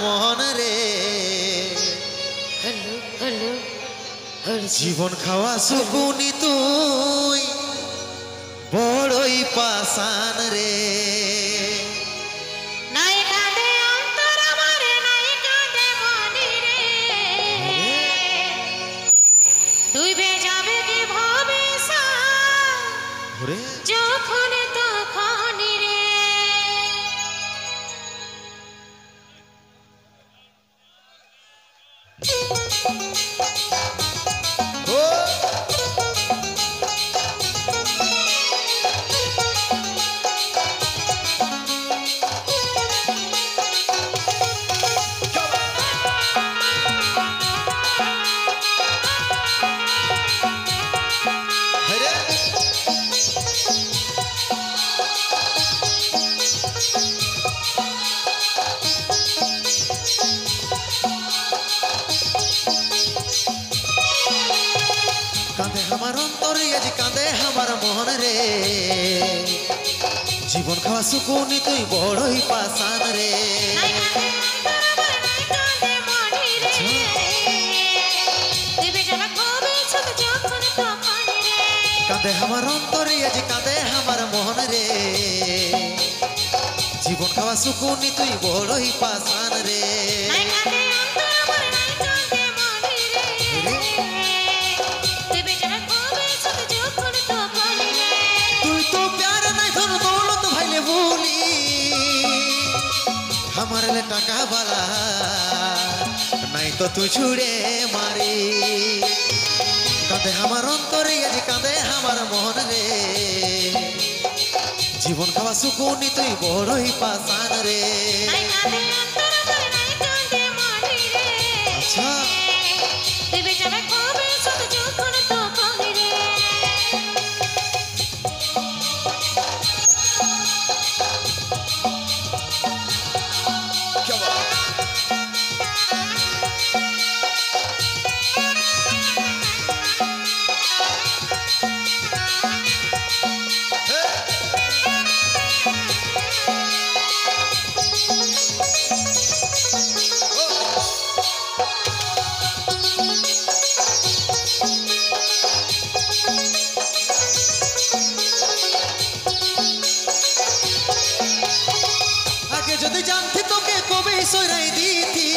মোহন রে hello hello জীবন খাওয়া সুকুনি তুই বড়ই পাষাণ রে নাই কাঁদে অন্তর আমার নাই কাঁদে মনি রে ডুবে যাবে কি ভবিষ্যৎ ওরে যখন তখন রে ও হরে কাঁদে আমার অন্তরে আজ কাঁদে আমার মোহন রে জীবন খাওয়া সুকুনি তুই বড়ই পাষাণ রে নাই কাঁদে অন্তর আমার নাই কাঁদে মনি রে ডুবে যাবে ভবিষ্যৎ যখন তখন রে কাঁদে আমার অন্তরে আজ কাঁদে আমার মোহন রে জীবন খাওয়া সুকুনি তুই বড়ই পাষাণ রে নাই কাঁদে অন্তর আমার নাই কাঁদে মনি রে ডুবে যাবে ভবিষ্যৎ যখন তখন রে তুই তো প্যার নাই ধন দৌলত ভাইলে বলি আমার লে টাকা বালা নাই তো তুই ছুড়ে মারি কাঁদে আমার অন্তরে আজ কাঁদে আমার মোহন রে জীবন খাওয়া সুকুনি তুই বড়ই পাষাণ রে নাই কাঁদে অন্তর আমার নাই কাঁদে মনি রে আচ্ছা ডুবে যাবে ভবিষ্যৎ যখন তখন রে আগে যদি জানতি তোকে কবে সরাই দিতি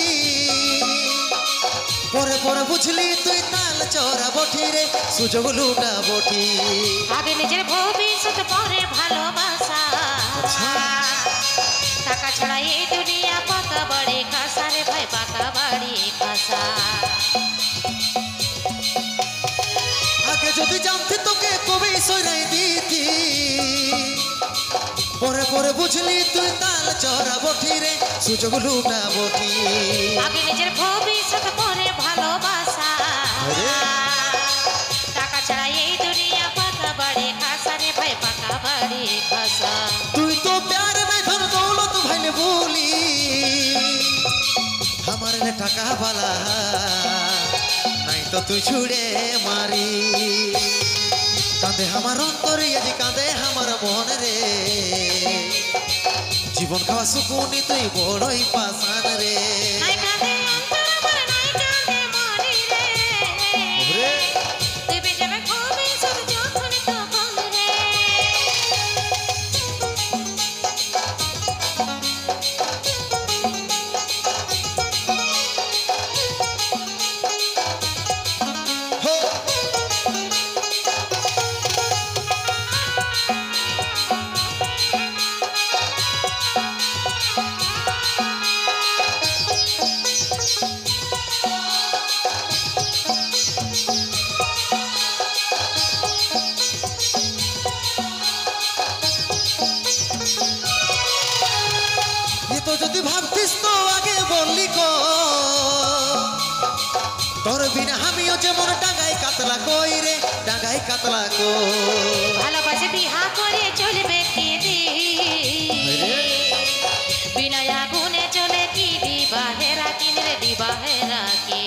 পরে পরে বুঝলি তুই তাল চড়া বটি রে সুযোগ লুটা বটি আগে নিজের ভবিষ্যৎ পরে ভালোবাসা টাকা ছাড়া এই দুনিয়া পাকা বাড়ি খাসা রে ভাই পাকা বাড়ি খাসা আগে যদি জানতি তোকে কবে সরাই দিতি পরে পরে বুঝলি তুই তাল চড়া বটি রে সুযোগ লুটা বটি আগে নিজের ভবিষ্যৎ পরে ভালোবাসা আরে। টাকা ছাড়া এই দুনিয়া পাকা বাড়ি খাসা রে ভাই পাকা বাড়ি খাসা তুই তো প্যার নাই ধন দৌলত ভাইলে বলি আমার লে টাকা বালা নাই তো তুই ছুড়ে মারি কাঁদে আমার অন্তরে আজ কাঁদে আমার মন রে জীবন খাওয়া সুকুনি তুই বড়ই পাষাণ রে নাই কাঁদে অন্তর আমার নাই কাঁদে মনি রে ওরে ডুবে যাবে ভবিষ্যৎ যখন তখন রে হো এ তো যদি ভাবতিস তো আগে বললি কো তোর বিনা আমিও যেমন ডাঙাই কাতলা কই রে ডাঙাই কাতলা কো ভালোবাসে বিহা করে চলবে কি বিনা আগুনে চলে কি দিবাহে রাখি রে দিবাহে রাখি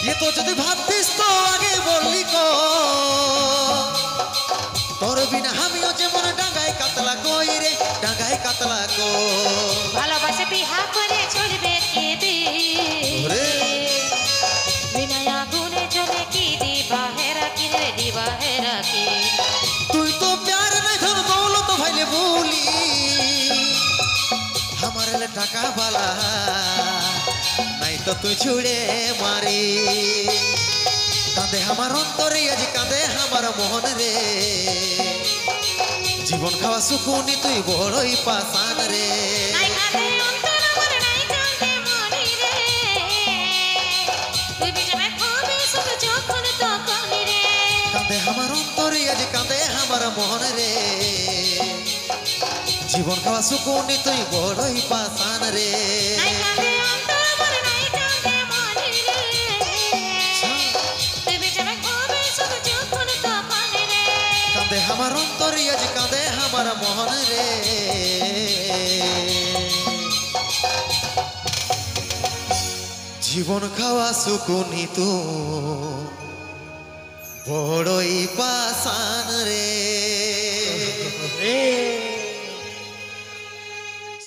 এ তো যদি ভাবতিস তো আগে বললি কো তোর বিনা আমিও যেমন ডাঙাই কাতলা কই রে ডাঙাই কাতলা কো টাকা বালা নাই তো তুই ছুড়ে মারি কাঁদে আমার অন্তরে আজ কাঁদে আমার মন রে জীবন খাওয়া সুকুনি তুই বড়ই পাশান রে নাই কাঁদে অন্তর আমার নাই কাঁদে মনি রে তুই বিজবে খুবই সুখ যখন তখন রে কাঁদে আমার অন্তরে আজ কাঁদে আমার মন রে জীবন খাওয়া সুকুনি তুই বড়ই পাশান রে নাই কাঁদে অন্তর আমার নাই কাঁদে মনি রে তুই বিজবে খুবই সুখ যখন তখন রে কাঁদে আমার অন্তরে আজ কাঁদে আমার মন রে জীবন খাওয়া সুকুনি তু বড়ই পাশান রে